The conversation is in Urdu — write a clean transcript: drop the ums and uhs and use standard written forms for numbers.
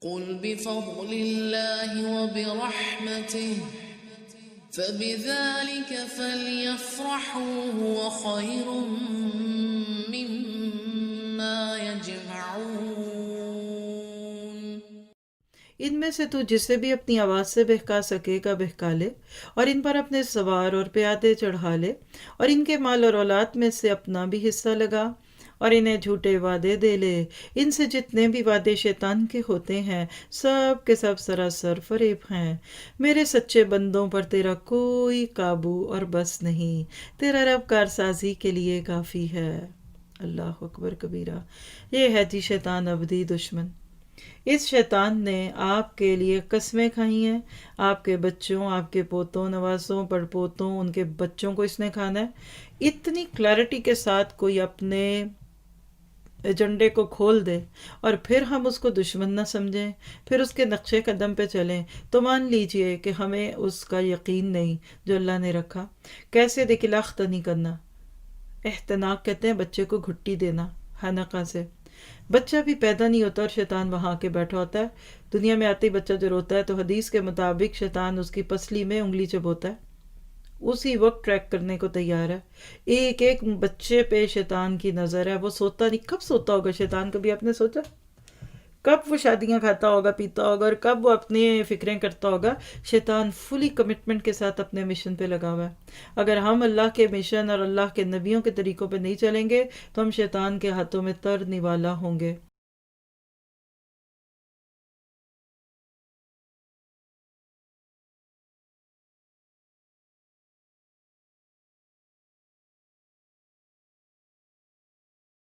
قل بفضل الله وبرحمته فبذلك فليفرحوا هو خير مما يجمعون۔ ان میں سے تو جسے بھی اپنی آواز سے بہکا سکے گا بہکا لے، اور ان پر اپنے سوار اور پیادے چڑھا لے، اور ان کے مال اور اولاد میں سے اپنا بھی حصہ لگا، اور انہیں جھوٹے وعدے دے لے۔ ان سے جتنے بھی وعدے شیطان کے ہوتے ہیں سب کے سب سراسر فریب ہیں۔ میرے سچے بندوں پر تیرا کوئی قابو اور بس نہیں، تیرا رب کارسازی کے لیے کافی ہے۔ اللہ اکبر کبیرہ۔ یہ ہے جی شیطان ابدی دشمن۔ اس شیطان نے آپ کے لیے قسمیں کھائی ہیں، آپ کے بچوں، آپ کے پوتوں، نوازوں، پڑ پوتوں، ان کے بچوں کو اس نے کھانا ہے۔ اتنی کلیئرٹی کے ساتھ کوئی اپنے ایجنڈے کو کھول دے اور پھر ہم اس کو دشمن نہ سمجھیں، پھر اس کے نقشے قدم پہ چلیں، تو مان لیجئے کہ ہمیں اس کا یقین نہیں جو اللہ نے رکھا۔ کیسے دکلاخت نہیں کرنا، احتناق کہتے ہیں بچے کو گھٹی دینا حنقہ سے۔ بچہ بھی پیدا نہیں ہوتا اور شیطان وہاں کے بیٹھا ہوتا ہے۔ دنیا میں آتے ہی بچہ جو روتا ہے تو حدیث کے مطابق شیطان اس کی پسلی میں انگلی چبوتا ہے، اسی وقت ٹریک کرنے کو تیار ہے۔ ایک ایک بچے پہ شیطان کی نظر ہے، وہ سوتا نہیں۔ کب سوتا ہوگا شیطان؟ کبھی آپ نے سوچا؟ کب وہ شادیاں کھاتا ہوگا، پیتا ہوگا، اور کب وہ اپنی فکریں کرتا ہوگا؟ شیطان فلی کمٹمنٹ کے ساتھ اپنے مشن پہ لگا ہوا ہے۔ اگر ہم اللہ کے مشن اور اللہ کے نبیوں کے طریقوں پہ نہیں چلیں گے تو ہم شیطان کے ہاتھوں میں تر نوالا ہوں گے۔